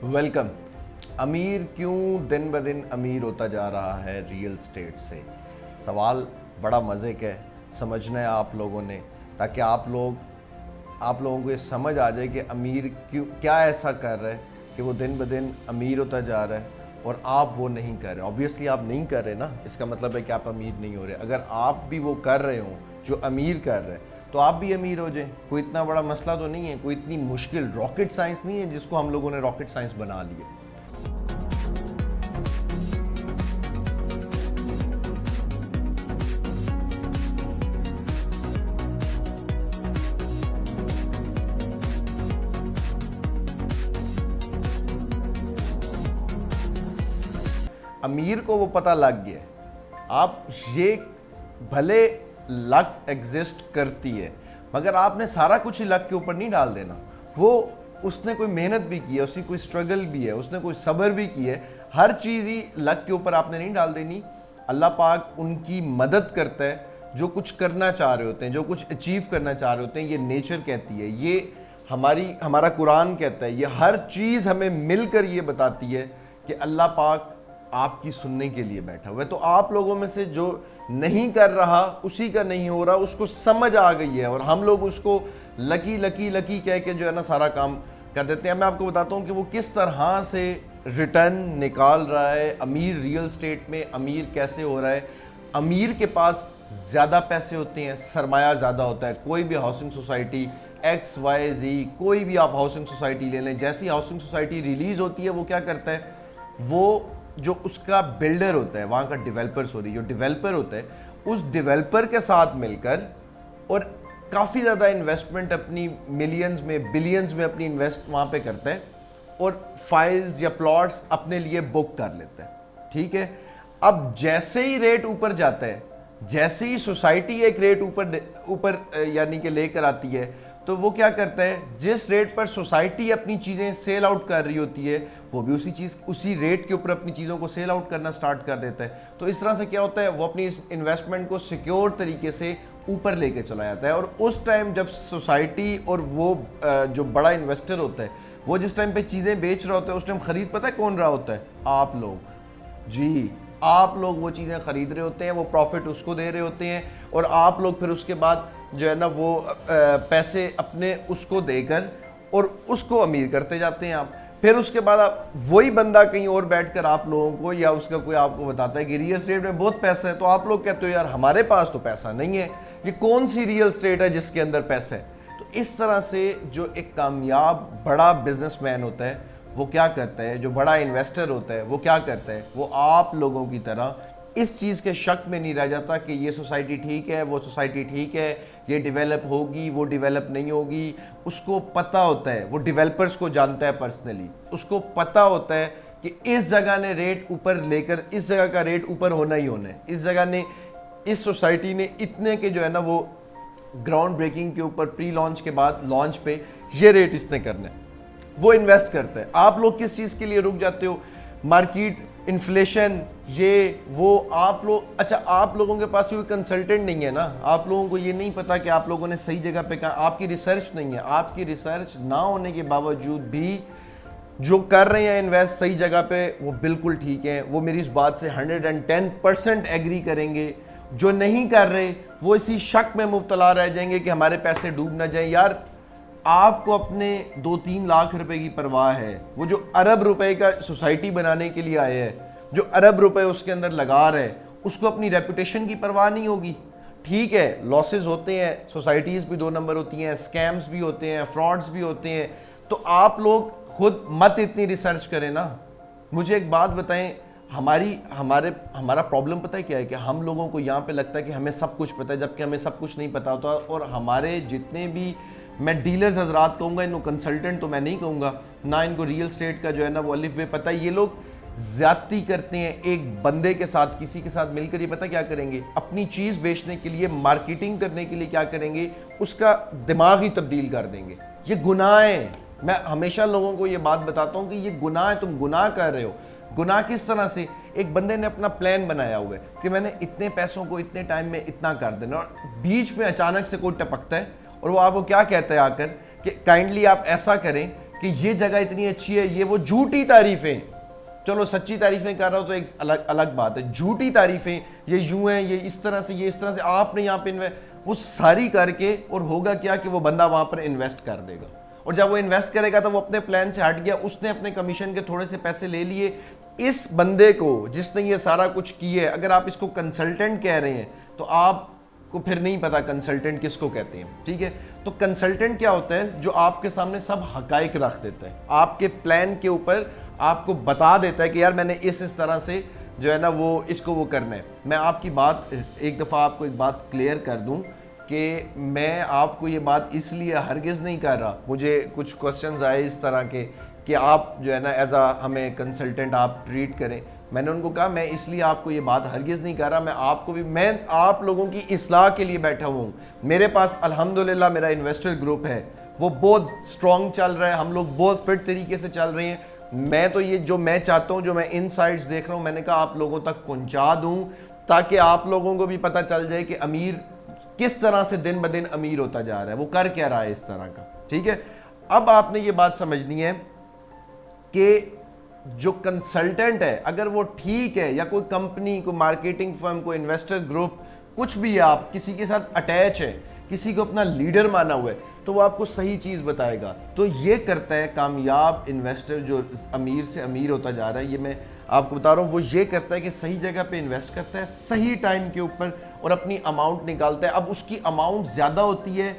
Welcome. अमीर क्यों दिन ब दिन अमीर होता जा रहा है रियल स्टेट से? सवाल बड़ा मज़े का है, समझना है आप लोगों ने, ताकि आप लोगों को ये समझ आ जाए कि अमीर क्यों, क्या ऐसा कर रहा है कि वो दिन ब दिन अमीर होता जा रहा है और आप वो नहीं कर रहे। ऑब्वियसली आप नहीं कर रहे ना, इसका मतलब है कि आप अमीर नहीं हो रहे। अगर आप भी वो कर रहे हो जो अमीर कर रहे हैं तो आप भी अमीर हो जाए। कोई इतना बड़ा मसला तो नहीं है, कोई इतनी मुश्किल रॉकेट साइंस नहीं है जिसको हम लोगों ने रॉकेट साइंस बना लिया। अमीर को वो पता लग गया आप ये भले लक एग्जिस्ट करती है, मगर आपने सारा कुछ ही लक के ऊपर नहीं डाल देना। वो उसने कोई मेहनत भी की है, उसकी कोई स्ट्रगल भी है, उसने कोई सब्र भी की है। हर चीज़ ही लक के ऊपर आपने नहीं डाल देनी। अल्लाह पाक उनकी मदद करता है जो कुछ करना चाह रहे होते हैं, जो कुछ अचीव करना चाह रहे होते हैं। ये नेचर कहती है, ये हमारा कुरान कहता है, ये हर चीज़ हमें मिलकर ये बताती है कि अल्लाह पाक आपकी सुनने के लिए बैठा हुआ है। तो आप लोगों में से जो नहीं कर रहा, उसी का नहीं हो रहा, उसको समझ आ गई है और हम लोग उसको लकी लकी लकी कह के जो है ना सारा काम कर देते हैं। मैं आपको बताता हूँ कि वो किस तरह से रिटर्न निकाल रहा है। अमीर रियल स्टेट में अमीर कैसे हो रहा है? अमीर के पास ज़्यादा पैसे होते हैं, सरमाया ज़्यादा होता है। कोई भी हाउसिंग सोसाइटी XYZ, कोई भी आप हाउसिंग सोसाइटी ले लें, जैसी हाउसिंग सोसाइटी रिलीज़ होती है वो क्या करता है, वो जो उसका बिल्डर होता है, वहाँ का डेवलपर, जो डेवलपर होता है, उस डेवलपर के साथ मिलकर और काफ़ी ज़्यादा इन्वेस्टमेंट अपनी मिलियंस में बिलियंस में अपनी इन्वेस्ट वहाँ पे करता है और फाइल्स या प्लॉट्स अपने लिए बुक कर लेता है। ठीक है, अब जैसे ही रेट ऊपर जाता है, जैसे ही सोसाइटी एक रेट ऊपर यानी कि लेकर आती है, तो वो क्या करता है, जिस रेट पर सोसाइटी अपनी चीज़ें सेल आउट कर रही होती है, वो भी उसी रेट के ऊपर अपनी चीज़ों को सेल आउट करना स्टार्ट कर देता है। तो इस तरह से क्या होता है, वो अपनी इस इन्वेस्टमेंट को सिक्योर तरीके से ऊपर लेके चला जाता है। और उस टाइम जब सोसाइटी और वो जो बड़ा इन्वेस्टर होता है, वो जिस टाइम पे चीज़ें बेच रहा होता है, उस टाइम खरीद पता है कौन रहा होता है? आप लोग। जी, आप लोग वो चीज़ें खरीद रहे होते हैं, वो प्रॉफिट उसको दे रहे होते हैं और आप लोग फिर उसके बाद जो है ना वो पैसे अपने उसको देकर और उसको अमीर करते जाते हैं आप। फिर उसके बाद आप वही बंदा कहीं और बैठकर आप लोगों को या उसका कोई आपको बताता है कि रियल स्टेट में बहुत पैसा है, तो आप लोग कहते हो यार हमारे पास तो पैसा नहीं है, ये कौन सी रियल स्टेट है जिसके अंदर पैसा है? तो इस तरह से जो एक कामयाब बड़ा बिजनेसमैन होता है वो क्या करता है, जो बड़ा इन्वेस्टर होता है वो क्या करता है, वो आप लोगों की तरह इस चीज़ के शक में नहीं रह जाता कि ये सोसाइटी ठीक है, वो सोसाइटी ठीक है, ये डेवलप होगी, वो डेवलप नहीं होगी। उसको पता होता है, वो डेवलपर्स को जानता है पर्सनली, उसको पता होता है कि इस जगह ने रेट ऊपर लेकर, इस जगह का रेट ऊपर होना ही होना है, इस जगह ने, इस सोसाइटी ने इतने के जो है ना वो ग्राउंड ब्रेकिंग के ऊपर प्री लॉन्च के बाद लॉन्च पे ये रेट इसने करना है। वो इन्वेस्ट करता है। आप लोग किस चीज़ के लिए रुक जाते हो? मार्केट, इन्फ्लेशन, ये वो। आप लोग, अच्छा आप लोगों के पास कोई कंसल्टेंट नहीं है ना, आप लोगों को ये नहीं पता कि आप लोगों ने सही जगह पे कहा, आपकी रिसर्च नहीं है। आपकी रिसर्च ना होने के बावजूद भी जो कर रहे हैं इन्वेस्ट सही जगह पे, वो बिल्कुल ठीक है, वो मेरी इस बात से 110% एग्री करेंगे। जो नहीं कर रहे वो इसी शक में मुब्तला रह जाएंगे कि हमारे पैसे डूब ना जाए। यार आपको अपने 2-3 लाख रुपए की परवाह है, वो जो अरब रुपए का सोसाइटी बनाने के लिए आए हैं, जो अरब रुपए उसके अंदर लगा रहे, उसको अपनी रेपुटेशन की परवाह नहीं होगी। ठीक है, लॉसेस होते हैं, सोसाइटीज़ भी 2 नंबर होती हैं, स्कैम्स भी होते हैं, फ्रॉड्स भी होते हैं, तो आप लोग खुद मत इतनी रिसर्च करें ना। मुझे एक बात बताएं, हमारा प्रॉब्लम पता है क्या है, कि हम लोगों को यहाँ पे लगता है कि हमें सब कुछ पता है, जबकि हमें सब कुछ नहीं पता होता। और हमारे जितने भी, मैं डीलर्स हजरात कहूँगा, इनको कंसल्टेंट तो मैं नहीं कहूँगा, ना इनको रियल स्टेट का जो है ना वो अलिफ बे पता है। ये लोग ज्यादती करते हैं एक बंदे के साथ, किसी के साथ मिलकर। ये पता क्या करेंगे, अपनी चीज़ बेचने के लिए, मार्केटिंग करने के लिए क्या करेंगे, उसका दिमाग ही तब्दील कर देंगे। ये गुनाह है। मैं हमेशा लोगों को ये बात बताता हूँ कि ये गुनाह है, तुम गुनाह कर रहे हो। गुनाह किस तरह से? एक बंदे ने अपना प्लान बनाया हुआ है कि मैंने इतने पैसों को इतने टाइम में इतना कर देना, और बीच में अचानक से कोई टपकता है और वो आपको क्या कहता है आकर कि काइंडली आप ऐसा करें कि ये जगह इतनी अच्छी है, ये वो झूठी तारीफें, चलो सच्ची तारीफें कर रहा हो तो एक अलग अलग बात है, झूठी तारीफें, ये यूं है, ये इस तरह से, ये इस तरह से, आपने यहाँ पे वो सारी करके, और होगा क्या कि वो बंदा वहां पर इन्वेस्ट कर देगा, और जब वो इन्वेस्ट करेगा तो वो अपने प्लान से हट गया, उसने अपने कमीशन के थोड़े से पैसे ले लिए। इस बंदे को जिसने ये सारा कुछ किया है, अगर आप इसको कंसल्टेंट कह रहे हैं तो आपको फिर नहीं पता कंसल्टेंट किसको कहते हैं, ठीक है। तो कंसल्टेंट क्या होता है, जो आपके सामने सब हकाइक रख देता है, आपके प्लान के ऊपर आपको बता देता है कि यार मैंने इस तरह से जो है ना वो इसको वो करना है। मैं आपकी बात एक दफ़ा आपको एक बात क्लियर कर दूं कि मैं आपको ये बात इसलिए हरगिज़ नहीं कर रहा, मुझे कुछ क्वेश्चंस आए इस तरह के कि आप जो है ना एज आ हमें कंसल्टेंट आप ट्रीट करें। मैंने उनको कहा मैं इसलिए आपको ये बात हरगिज़ नहीं कर रहा, मैं आप लोगों की इस्लाह के लिए बैठा हुआ हूँ। मेरे पास अल्हम्दुलिल्लाह मेरा इन्वेस्टर ग्रुप है, वो बहुत स्ट्रॉन्ग चल रहा है, हम लोग बहुत फिट तरीके से चल रहे हैं। मैं तो ये जो मैं चाहता हूँ, जो मैं इनसाइट्स देख रहा हूँ, मैंने कहा आप लोगों तक पहुँचा दूँ ताकि आप लोगों को भी पता चल जाए कि अमीर किस तरह से दिन ब दिन अमीर होता जा रहा है, वो कर क्या रहा है इस तरह का, ठीक है। अब आपने ये बात समझनी है कि जो कंसल्टेंट है अगर वो ठीक है, या कोई कंपनी, कोई मार्केटिंग फर्म, कोई इन्वेस्टर ग्रुप, कुछ भी है, आप किसी के साथ अटैच है, किसी को अपना लीडर माना हुआ है, तो वो आपको सही चीज बताएगा। तो ये करता है कामयाब इन्वेस्टर जो अमीर से अमीर होता जा रहा है, ये मैं आपको बता रहा हूँ, वो ये करता है कि सही जगह पे इन्वेस्ट करता है, सही टाइम के ऊपर, और अपनी अमाउंट निकालता है। अब उसकी अमाउंट ज्यादा होती है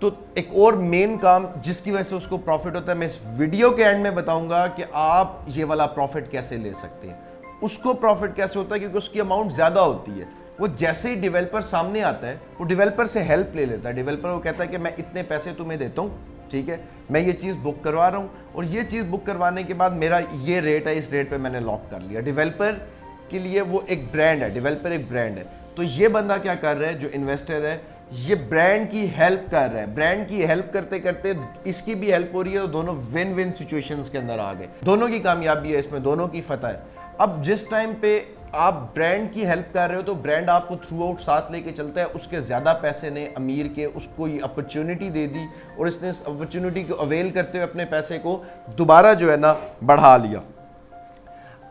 तो एक और मेन काम जिसकी वजह से उसको प्रॉफिट होता है, मैं इस वीडियो के एंड में बताऊंगा कि आप ये वाला प्रॉफिट कैसे ले सकते हैं। उसको प्रॉफिट कैसे होता है, क्योंकि उसकी अमाउंट ज्यादा होती है। वो जैसे ही डेवलपर सामने आता है, वो डेवलपर से हेल्प ले लेता है। डेवलपर वो कहता है कि मैं इतने पैसे तुम्हें देता हूँ, ठीक है, मैं ये चीज़ बुक करवा रहा हूँ, और ये चीज़ बुक करवाने के बाद मेरा ये रेट है, इस रेट पे मैंने लॉक कर लिया। डेवलपर के लिए वो एक ब्रांड है, डेवलपर एक ब्रांड है। तो ये बंदा क्या कर रहा है, जो इन्वेस्टर है, ये ब्रांड की हेल्प कर रहा है। ब्रांड की हेल्प करते करते इसकी भी हेल्प हो रही है, तो दोनों विन विन सिचुएशंस के अंदर आ गए, दोनों की कामयाबी है इसमें, दोनों की फतह है। अब जिस टाइम पे आप ब्रांड की हेल्प कर रहे हो, तो ब्रांड आपको थ्रू आउट साथ लेके चलता है। उसके ज्यादा पैसे ने अमीर के उसको ये अपॉर्चुनिटी दे दी, और इसने इस अपॉर्चुनिटी को अवेल करते हुए अपने पैसे को दोबारा जो है ना बढ़ा लिया।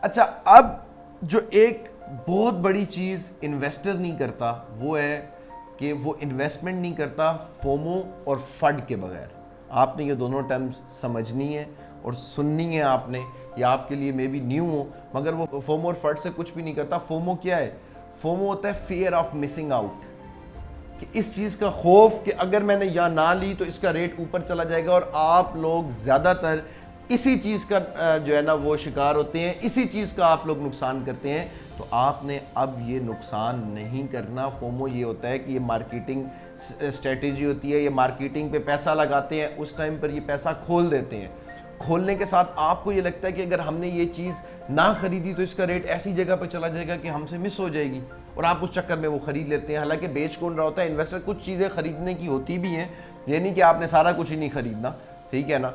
अच्छा, अब जो एक बहुत बड़ी चीज इन्वेस्टर नहीं करता वो है कि वो इन्वेस्टमेंट नहीं करता फोमो और फड के बगैर। आपने ये दोनों टर्म्स समझनी है और सुननी है आपने, या आपके लिए मे बी न्यू हो, मगर वो फोमो और फड से कुछ भी नहीं करता। फोमो क्या है? फोमो होता है फियर ऑफ मिसिंग आउट, कि इस चीज़ का खौफ कि अगर मैंने यहाँ ना ली तो इसका रेट ऊपर चला जाएगा, और आप लोग ज़्यादातर इसी चीज़ का जो है ना वो शिकार होते हैं, इसी चीज़ का आप लोग नुकसान करते हैं। तो आपने अब ये नुकसान नहीं करना। फोमो ये होता है कि ये मार्केटिंग स्ट्रेटेजी होती है, ये मार्केटिंग पे पैसा लगाते हैं, उस टाइम पर ये पैसा खोल देते हैं। खोलने के साथ आपको ये लगता है कि अगर हमने ये चीज़ ना खरीदी तो इसका रेट ऐसी जगह पर चला जाएगा कि हमसे मिस हो जाएगी, और आप उस चक्कर में वो खरीद लेते हैं। हालांकि बेच कौन रहा होता है? इन्वेस्टर। कुछ चीज़ें खरीदने की होती भी हैं, ये नहीं कि आपने सारा कुछ ही नहीं खरीदना, ठीक है ना।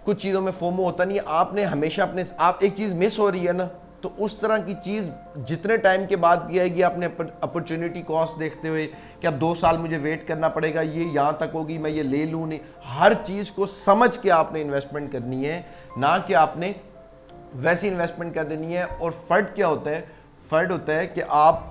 कुछ चीज़ों में फोमो होता नहीं है, आपने हमेशा अपने, आप एक चीज़ मिस हो रही है ना, तो उस तरह की चीज़ जितने टाइम के बाद भी आएगी, आपने अपॉर्चुनिटी कॉस्ट देखते हुए कि अब 2 साल मुझे वेट करना पड़ेगा, ये यहाँ तक होगी, मैं ये ले लूँ नहीं, हर चीज़ को समझ के आपने इन्वेस्टमेंट करनी है, ना कि आपने वैसी इन्वेस्टमेंट कर देनी है। और फर्ड क्या होता है? फर्ड होता है कि आप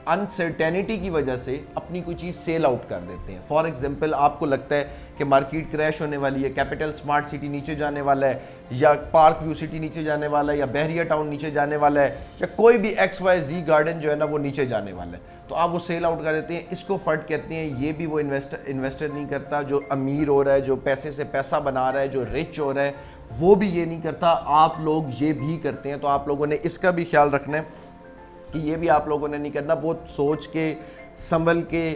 अनसर्टेनिटी की वजह से अपनी कोई चीज़ सेल आउट कर देते हैं। फॉर एग्जांपल, आपको लगता है कि मार्केट क्रैश होने वाली है, कैपिटल स्मार्ट सिटी नीचे जाने वाला है, या पार्क व्यू सिटी नीचे जाने वाला है, या बहरिया टाउन नीचे जाने वाला है, या कोई भी XYZ गार्डन जो है ना वो नीचे जाने वाला है, तो आप वो सेल आउट कर देते हैं। इसको फर्ड कहते हैं। ये भी वो इन्वेस्टर नहीं करता। जो अमीर हो रहा है, जो पैसे से पैसा बना रहा है, जो रिच हो रहा है, वो भी ये नहीं करता। आप लोग ये भी करते हैं। तो आप लोगों ने इसका भी ख्याल रखना है कि ये भी आप लोगों ने नहीं करना। बहुत सोच के, संभल के,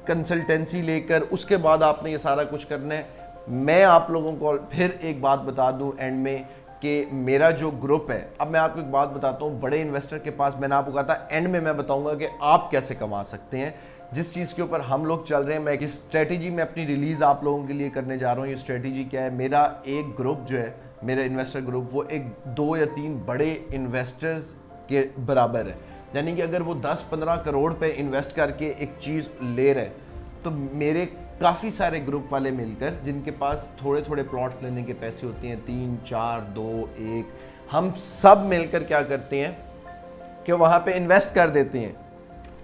कंसल्टेंसी लेकर उसके बाद आपने ये सारा कुछ करना है। मैं आप लोगों को फिर एक बात बता दूं एंड में कि मेरा जो ग्रुप है, अब मैं आपको एक बात बताता हूं, बड़े इन्वेस्टर के पास मैंने आपको कहा था एंड में मैं बताऊंगा कि आप कैसे कमा सकते हैं। जिस चीज़ के ऊपर हम लोग चल रहे हैं, मैं इस स्ट्रेटेजी में अपनी रिलीज आप लोगों के लिए करने जा रहा हूँ। ये स्ट्रेटेजी क्या है? मेरा एक ग्रुप जो है, मेरा इन्वेस्टर ग्रुप, वो एक 2 या 3 बड़े इन्वेस्टर्स के बराबर है। यानी कि अगर वो 10-15 करोड़ पे इन्वेस्ट करके एक चीज़ ले रहे हैं, तो मेरे काफ़ी सारे ग्रुप वाले मिलकर जिनके पास थोड़े थोड़े प्लॉट्स लेने के पैसे होते हैं, 3, 4, 2, 1, हम सब मिलकर क्या करते हैं कि वहाँ पे इन्वेस्ट कर देते हैं।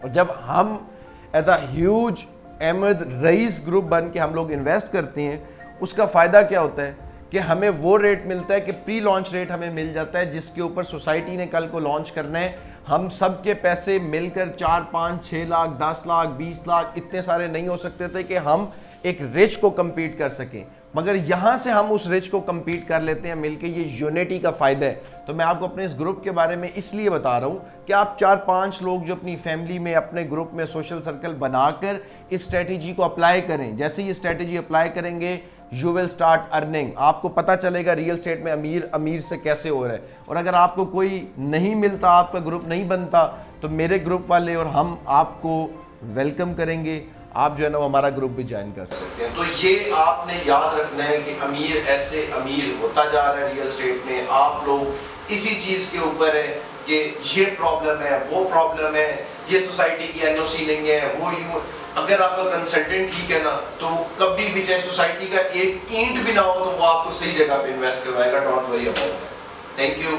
और जब हम as a huge Ahmed Raees group बन के हम लोग इन्वेस्ट करते हैं, उसका फ़ायदा क्या होता है कि हमें वो रेट मिलता है कि प्री लॉन्च रेट हमें मिल जाता है जिसके ऊपर सोसाइटी ने कल को लॉन्च करना है। हम सब के पैसे मिलकर 4, 5, 6 लाख, 10 लाख, 20 लाख इतने सारे नहीं हो सकते थे कि हम एक रिच को compete कर सकें, मगर यहां से हम उस रिच को compete कर लेते हैं मिलके। ये यूनिटी का फायदा है। तो मैं आपको अपने इस ग्रुप के बारे में इसलिए बता रहा हूं कि आप 4-5 लोग जो अपनी फैमिली में, अपने ग्रुप में सोशल सर्कल बनाकर इस स्ट्रेटेजी को अप्लाई करें। जैसे ये स्ट्रेटेजी अप्लाई करेंगे, यू विल स्टार्ट अर्निंग। आपको पता चलेगा रियल स्टेट में अमीर अमीर से कैसे हो रहा है। और अगर आपको कोई नहीं मिलता, आपका ग्रुप नहीं बनता, तो मेरे ग्रुप वाले और हम आपको वेलकम करेंगे। आप जो है ना हमारा ग्रुप भी ज्वाइन कर सकते हैं। तो ये आपने याद रखना है कि अमीर ऐसे अमीर होता जा रहा है रियल स्टेट में। आप लोग इसी चीज के ऊपर है कि ये प्रॉब्लम है, वो प्रॉब्लम है, ये सोसाइटी की एनओसी नहीं है, वो यूं। अगर आपका कंसल्टेंट ठीक है ना, तो वो कभी भी चाहे सोसाइटी का एक ईंट भी ना हो तो वो आपको सही जगह पे इन्वेस्ट करवाएगा। Don't worry about that. Thank you.